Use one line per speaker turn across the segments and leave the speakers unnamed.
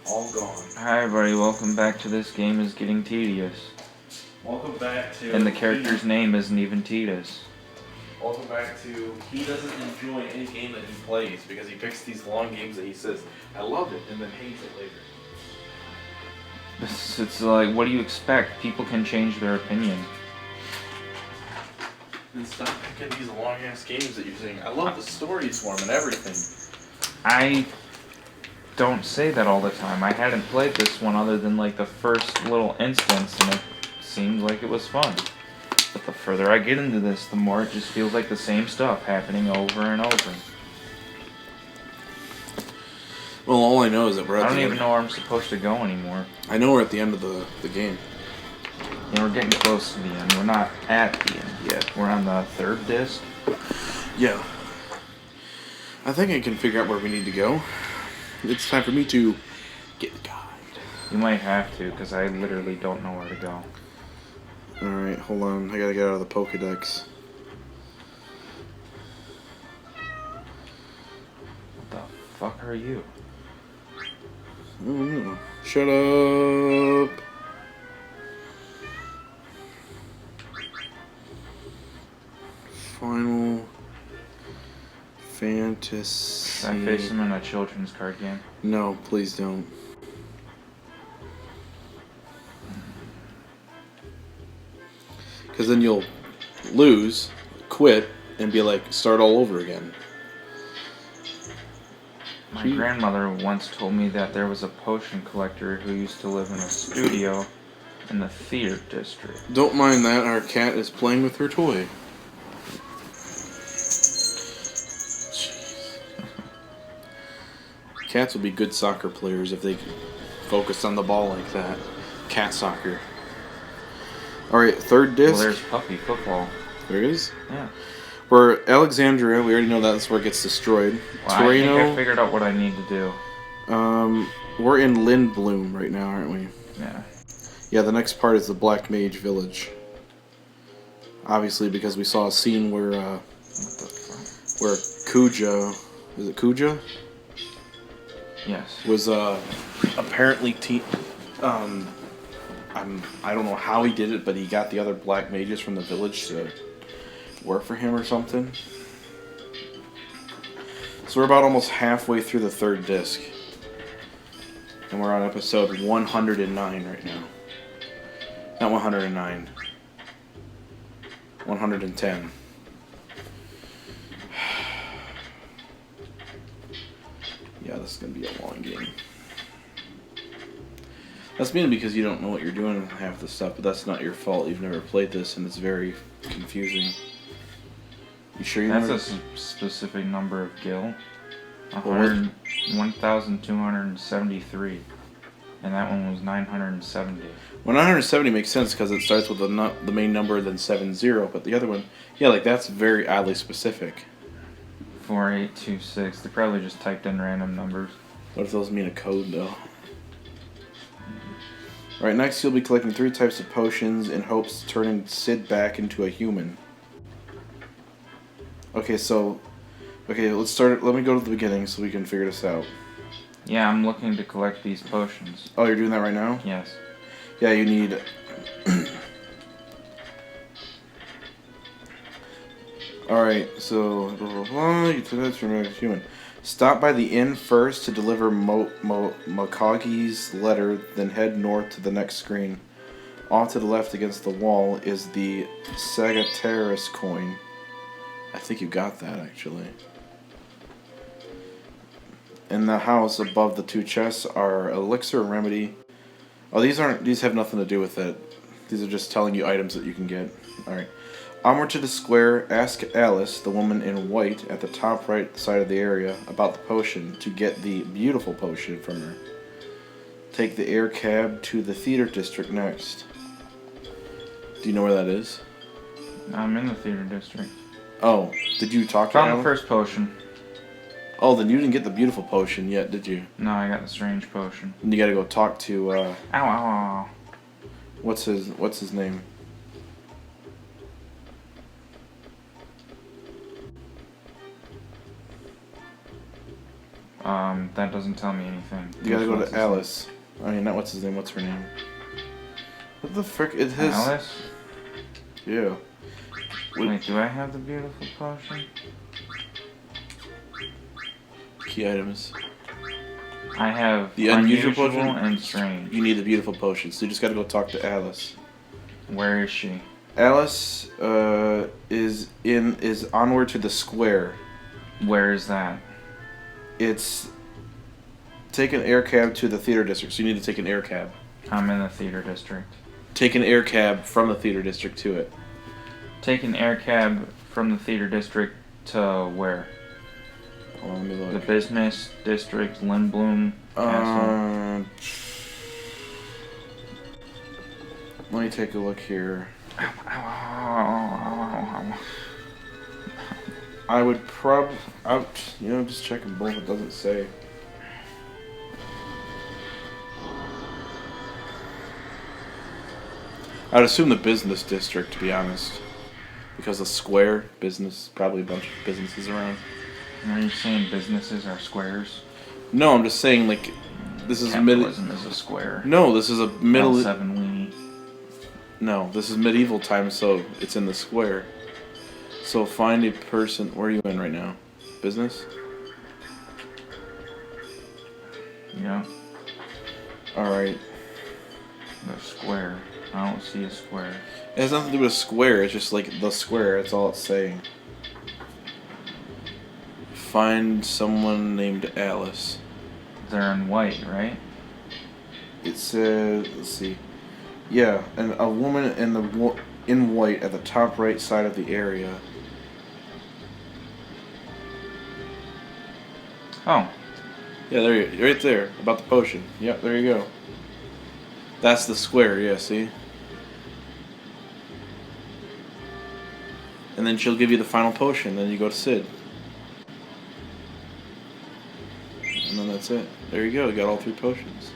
All gone.
Hi everybody, welcome back to This Game is Getting Tedious.
Welcome back to...
And the character's name isn't even Titus.
Welcome back to... He doesn't enjoy any game that he plays because he picks these long games that he says, I love it, and then hates it later.
It's like, what do you expect? People can change their opinion.
And stop picking these long-ass games that you're saying, I love the stories for them and everything.
I don't say that all the time. I hadn't played this one other than like the first little instance, and it seemed like it was fun. But the further I get into this, the more it just feels like the same stuff happening over and over.
Well, all I know is that we're at
I don't even know where I'm supposed to go anymore.
I know we're at the end of the game.
Yeah, we're getting close to the end. We're not at the end yet. We're on the third disc.
Yeah. I think I can figure out where we need to go. It's time for me to get the guide.
You might have to, because I literally don't know where to go.
Alright, hold on. I gotta get out of the Pokedex.
What the fuck are you?
I don't know. Shut up! Final Fantasy...
Should I face him in a children's card game?
No, please don't. Because then you'll lose, quit, and be like, start all over again.
My grandmother once told me that there was a potion collector who used to live in a studio in the theater district.
Don't mind that, our cat is playing with her toy. Jeez. Cats would be good soccer players if they focused on the ball like that. Cat soccer. Alright, third disc.
Well, there's puppy football.
There is?
Yeah.
We're Alexandria, we already know that's where it gets destroyed.
Well, I think I figured out what I need to do.
We're in Lindblum right now, aren't we?
Yeah.
Yeah, the next part is the Black Mage Village. Obviously, because we saw a scene where,
What the fuck?
where Kuja, is it Kuja?
Yes.
Was, apparently, I don't know how he did it, but he got the other Black Mages from the village to work for him or something. So we're about almost halfway through the third disc. And we're on episode 109 right now. Not 109. 110. Yeah, this is going to be a long game. That's mainly because you don't know what you're doing with half the stuff, but that's not your fault. You've never played this, and it's very confusing. You sure you
That's
never...
a specific number of gil.
Well,
1,273. And that one was 970.
Well, 970 makes sense because it starts with the main number, then 70, but the other one, yeah, like that's very oddly specific.
4826. They probably just typed in random numbers.
What if those mean a code, though? Alright, next you'll be collecting 3 types of potions in hopes of turning Sid back into a human. Okay, let's start. Let me go to the beginning so we can figure this out.
Yeah, I'm looking to collect these potions.
Oh, you're doing that right now?
Yes.
Yeah, you need... Alright, so... You took that to remove a human. Stop by the inn first to deliver Makagi's letter, then head north to the next screen. Off to the left against the wall is the Sagittarius coin. I think you got that, actually. In the house above the 2 chests are elixir remedy. Oh, these have nothing to do with it. These are just telling you items that you can get. Alright. Onward to the square, ask Alice, the woman in white, at the top right side of the area, about the potion to get the beautiful potion from her. Take the air cab to the theater district next. Do you know where that is?
I'm in the theater district.
Oh, did you talk to
Found
Alice?
the first potion.
Oh, then you didn't get the beautiful potion yet, did you?
No, I got the strange potion.
And you gotta go talk to,
Ow, ow, ow.
what's his name?
That doesn't tell me anything.
You gotta go
What's
to
his
Alice. I mean, not what's his name. What's her name? What the frick? It
name?
has.
Alice?
Yeah.
Wait, do I have the beautiful potion?
Key items.
I have
The unusual potion?
and strange.
You need the beautiful potion, so you just gotta go talk to Alice.
Where is she?
Alice is onward to the square.
Where is that?
It's take an air cab to the theater district. So you need to take an air cab.
I'm in the theater district.
Take an air cab from the theater district to it.
Take an air cab from the theater district to where?
Hold on, let me
The
look.
business district, Lindblom Castle.
Let me take a look here. I would just checking both. It doesn't say. I'd assume the business district, to be honest, because the square business, probably a bunch of businesses around.
Are you saying businesses are squares?
No, I'm just saying like this is
Capitalism is a square.
No, this is a middle.
L7 weenie.
No, this is medieval times, so it's in the square. So find a person. Where are you in right now? Business?
Yeah,
Alright.
the square. I don't see a square.
It has nothing to do with a square, it's just like the square, that's all it's saying. Find someone named Alice.
They're in white, right?
It says, let's see. Yeah, and a woman in white at the top right side of the area.
Oh,
Yeah, there you right there, about the potion. Yep, there you go. That's the square, yeah, see? And then she'll give you the final potion, then you go to Sid. And then that's it. There you go, you got all 3 potions.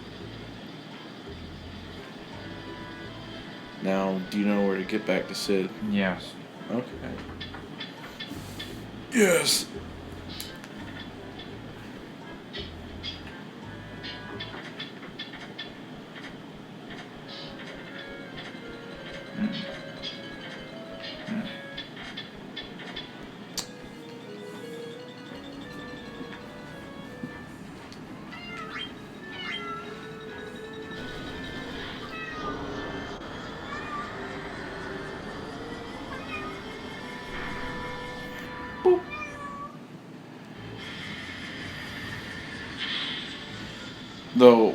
Now, do you know where to get back to Sid?
yes.
Okay. Yes! Though,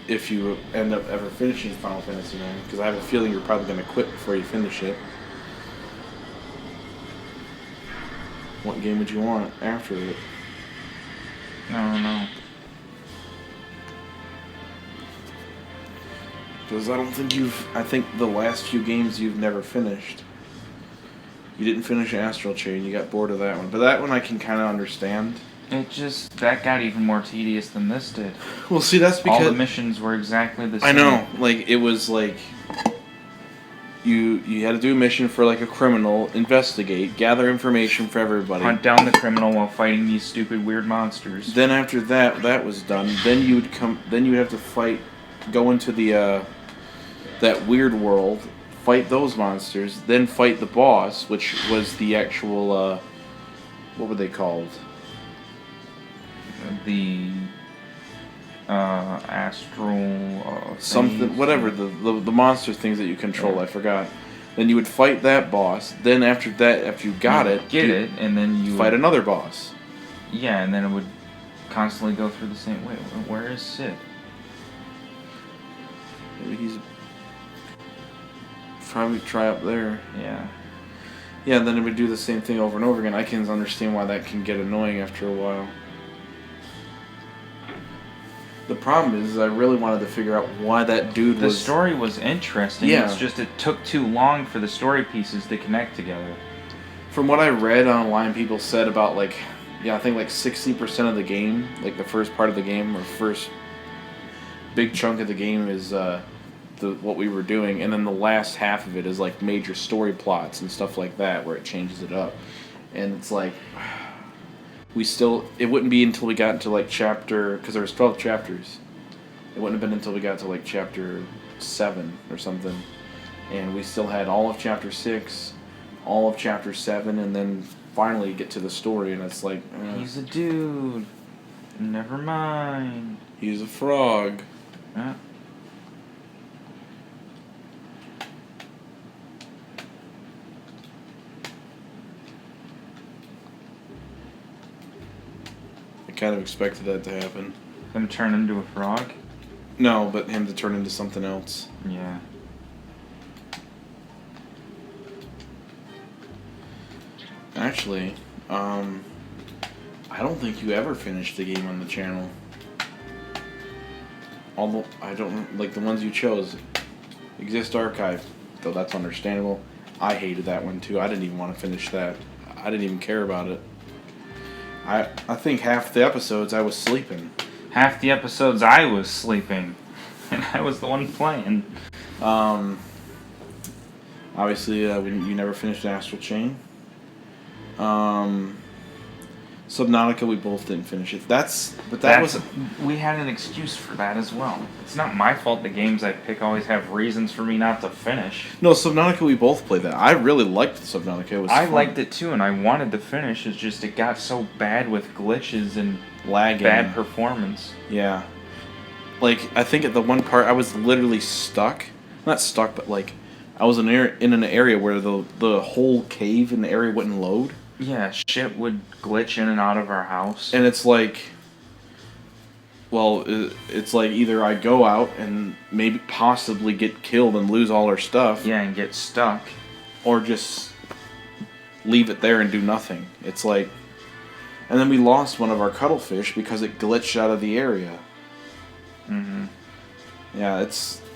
if you end up ever finishing Final Fantasy IX, because I have a feeling you're probably going to quit before you finish it. What game would you want after it?
No.
Because I think the last few games you've never finished. You didn't finish Astral Chain, you got bored of that one. But that one I can kind of understand.
That got even more tedious than this did.
Well, see, that's because...
All the missions were exactly the same.
I know, like, it was like... You had to do a mission for, like, a criminal, investigate, gather information for everybody.
Hunt down the criminal while fighting these stupid weird monsters.
Then after that was done, then you would have to go into the, that weird world, fight those monsters, then fight the boss, which was the actual, what were they called?
The astral
Something,
things.
whatever, the monster things that you control, yeah. I forgot. Then you would fight that boss, then after you got it,
and then you
fight another boss.
Yeah, and then it would constantly go through the same... Wait, where is Sid?
Maybe he's... Probably try up there.
Yeah.
Yeah, then it would do the same thing over and over again. I can understand why that can get annoying after a while. The problem is I really wanted to figure out why that dude
was... The story was interesting.
Yeah.
It's just it took too long for the story pieces to connect together.
From what I read online, people said about, like... Yeah, I think like 60% of the game, like the first part of the game, or first big chunk of the game is what we were doing. And then the last half of it is like major story plots and stuff like that, where it changes it up. And it's like... it wouldn't be until we got into like chapter, because there was 12 chapters. It wouldn't have been until we got to like chapter 7 or something, and we still had all of chapter 6, all of chapter 7, and then finally get to the story, and it's like
He's a dude. Never mind.
he's a frog.
Uh,
I kind of expected that to happen.
him turn into a frog?
No, but him to turn into something else.
Yeah.
Actually, I don't think you ever finished the game on the channel. Although I don't like the ones you chose. Exist Archive, though that's understandable. I hated that one too. I didn't even want to finish that. I didn't even care about it. I think half the episodes I was sleeping.
Half the episodes I was sleeping, and I was the one playing.
Obviously, you never finished Astral Chain. Subnautica, we both didn't finish it.
We had an excuse for that as well. It's not my fault the games I pick always have reasons for me not to finish.
No, Subnautica, we both played that. I really liked Subnautica. It was
I
fun.
liked it too, and I wanted to finish. It's just it got so bad with glitches and
lagging.
bad performance.
Yeah. Like, I think at the one part I was literally stuck. Not stuck, but like I was in an area where the whole cave in the area wouldn't load.
Yeah, shit would glitch in and out of our house.
And it's like, well, it's like either I go out and maybe possibly get killed and lose all our stuff.
Yeah, and get stuck.
Or just leave it there and do nothing. It's like, and then we lost one of our cuttlefish because it glitched out of the area.
Mm-hmm.
Yeah,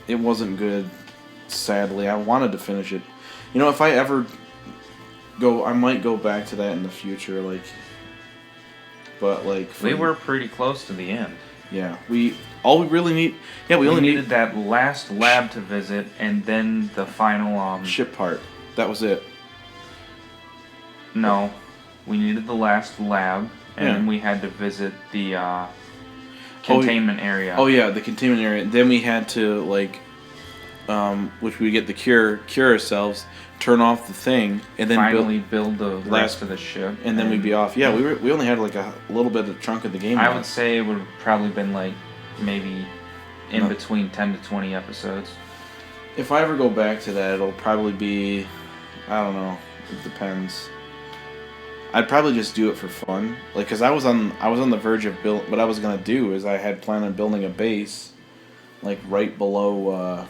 it wasn't good. Sadly, I wanted to finish it. You know, if I ever I might go back to that in the future, like. But like
we were pretty close to the end.
Yeah, all we really need. Yeah, we only
needed that last lab to visit, and then the final
ship part. That was it.
No, we needed the last lab, and we had to visit the containment area.
Oh yeah, the containment area. Then we had to like, which we get the cure ourselves, turn off the thing, and then
finally build the rest of the ship,
and then we'd be off. Yeah, we only had like a little bit of chunk of the game.
I would say it would have probably been like maybe in between 10 to 20 episodes.
If I ever go back to that, it'll probably be, I don't know. It depends. I'd probably just do it for fun, like, cause I was on the verge of build. What I was gonna do is I had planned on building a base, like right below.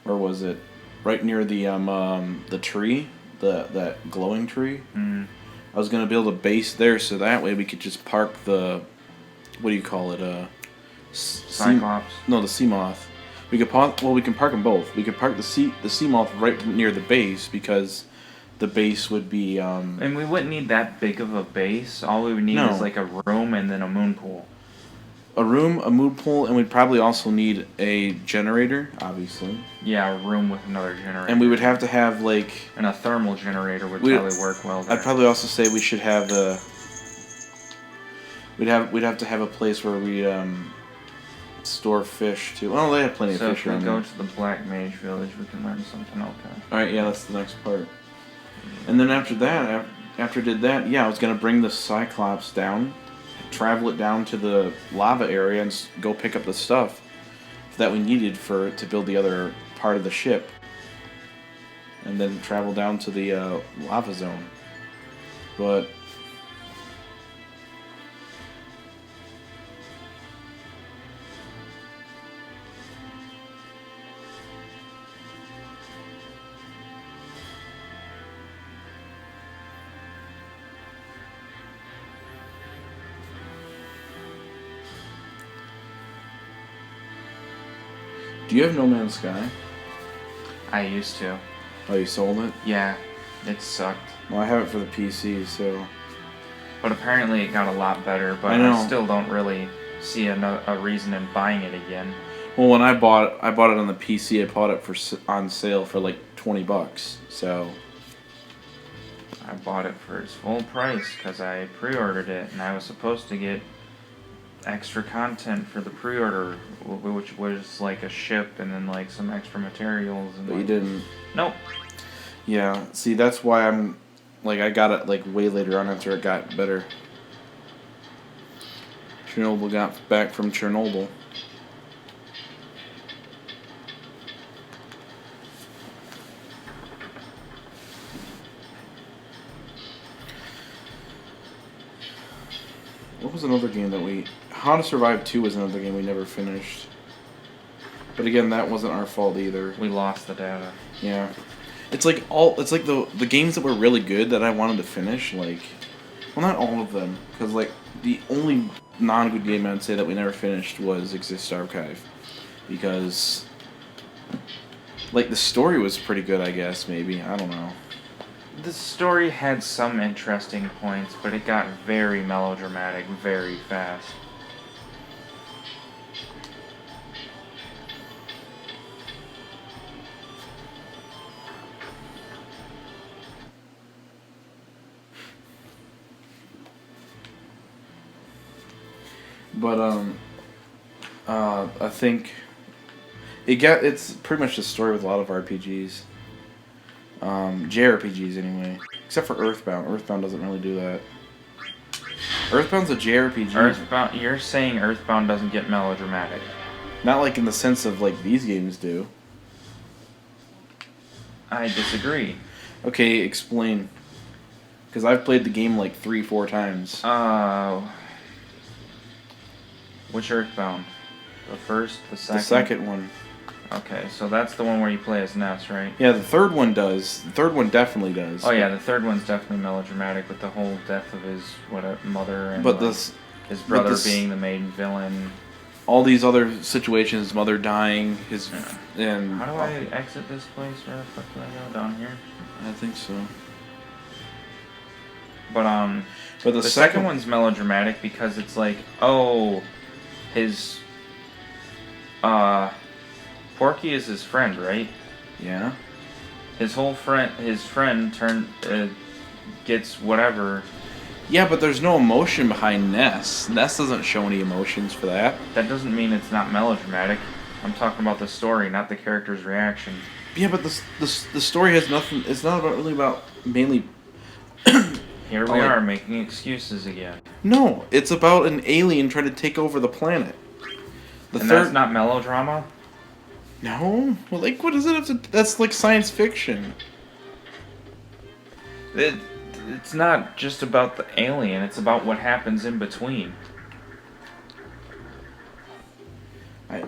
Where was it? Right near the tree, that glowing tree.
Mm.
I was gonna build a base there, so that way we could just park the, what do you call it?
Cyclops.
No, the Seamoth. We can park them both. We could park the Seamoth right near the base because the base would be.
And we wouldn't need that big of a base. All we would need is like a room and then a moon pool.
A room, a moon pool, and we'd probably also need a generator, obviously.
Yeah, a room with another generator.
And we would have to have like.
And a thermal generator would probably work well there.
I'd probably also say we should have a. We'd have to have a place where we store fish too. Well, they have plenty of fish
around. So if we
around
go to the Black Mage Village, we can learn something. Okay.
All right, yeah, that's the next part. And then after that, after I did that, yeah, I was gonna bring the Cyclops down, travel it down to the lava area, and go pick up the stuff that we needed to build the other part of the ship, and then travel down to the lava zone. But do you have No Man's Sky?
I used to.
Oh, you sold it?
Yeah, it sucked.
Well, I have it for the PC, so.
But apparently it got a lot better, but I still don't really see a reason in buying it again.
Well, when I bought it on the PC. I bought it on sale for like $20, so.
I bought it for its full price because I pre-ordered it, and I was supposed to get extra content for the pre-order, which was like a ship and then like some extra materials. And
But
like,
you didn't.
Nope.
Yeah, see, that's why I'm, like, I got it, like, way later on after it got better. Chernobyl got back from Chernobyl. What was another game that we... How to Survive 2 was another game we never finished. But again, that wasn't our fault either.
We lost the data.
Yeah. It's like the games that were really good that I wanted to finish, like, well, not all of them, because like the only non-good game I'd say that we never finished was Exist Archive, because like the story was pretty good, I guess, maybe, I don't know.
The story had some interesting points, but it got very melodramatic very fast.
But I think it's pretty much the story with a lot of RPGs. JRPGs anyway. Except for Earthbound. Earthbound doesn't really do that. Earthbound's a JRPG.
Earthbound, you're saying Earthbound doesn't get melodramatic.
Not like in the sense of like these games do.
I disagree.
Okay, explain. Because I've played the game like 3-4 times.
Which Earthbound? The first, the second?
The second one.
Okay, so that's the one where you play as Ness, right?
Yeah, the third one does. The third one definitely does.
Oh yeah, the third one's definitely melodramatic with the whole death of his mother and
But
like,
this,
his brother
this,
being the main villain.
all these other situations, his mother dying, his and.
How do I exit this place? Where the fuck do I go? Down here?
I think so.
But
the
second one's melodramatic because it's like, oh, his Porky is his friend, right?
Yeah.
His friend gets whatever.
Yeah, but there's no emotion behind Ness. Ness doesn't show any emotions for that.
That doesn't mean it's not melodramatic. I'm talking about the story, not the character's reaction.
Yeah, but the story has nothing. It's not really about mainly.
Here we are making excuses again.
No, it's about an alien trying to take over the planet.
That's not melodrama?
No, well, like what is it? That's like science fiction.
It's not just about the alien. It's about what happens in between.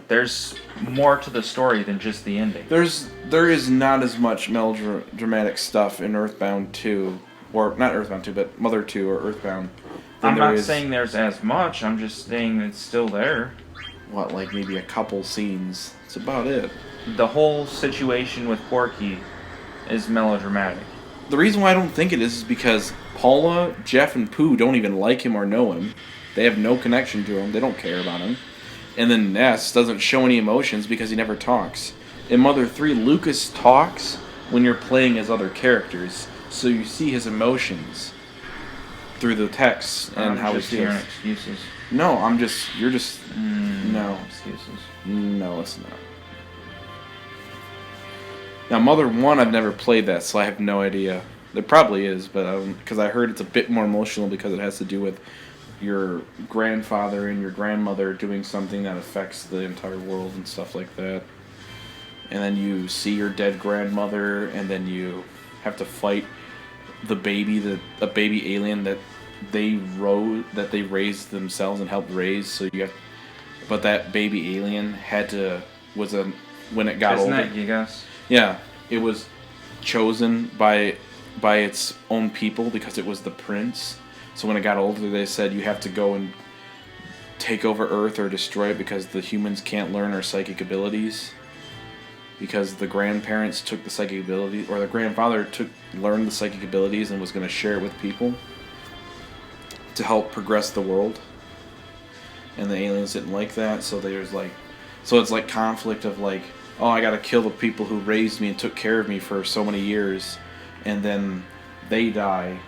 There's more to the story than just the ending.
There is not as much melodramatic stuff in Earthbound 2, or not Earthbound 2, but Mother 2 or Earthbound.
I'm not saying there's as much. I'm just saying it's still there.
What, like maybe a couple scenes? That's about it.
The whole situation with Porky is melodramatic.
The reason why I don't think it is because Paula, Jeff, and Pooh don't even like him or know him. They have no connection to him. They don't care about him. And then Ness doesn't show any emotions because he never talks. In Mother 3, Lucas talks when you're playing as other characters, so you see his emotions through the text and how he feels.
Hearing excuses.
No, you're just no
excuses.
No, it's not. Now, Mother 1, I've never played that, so I have no idea. There probably is, but because I heard it's a bit more emotional because it has to do with your grandfather and your grandmother doing something that affects the entire world and stuff like that. And then you see your dead grandmother, and then you have to fight a baby alien that they raised themselves and helped raise. But that baby alien when it got older.
Isn't that Gigas?
Yeah, it was chosen by its own people because it was the prince. So when it got older, they said you have to go and take over Earth or destroy it because the humans can't learn our psychic abilities. Because the grandparents took the psychic ability, or the grandfather learned the psychic abilities and was going to share it with people to help progress the world. And the aliens didn't like that, so it's like conflict of like, oh, I got to kill the people who raised me and took care of me for so many years, and then they die,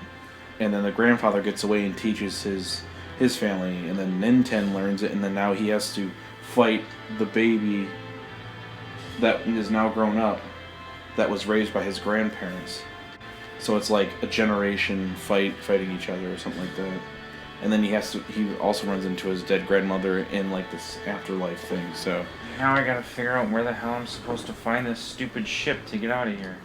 and then the grandfather gets away and teaches his family, and then Ninten learns it, and then now he has to fight the baby that is now grown up, that was raised by his grandparents. So it's like a generation fighting each other or something like that. And then he also runs into his dead grandmother in like this afterlife thing. So
Now I gotta figure out where the hell I'm supposed to find this stupid ship to get out of here.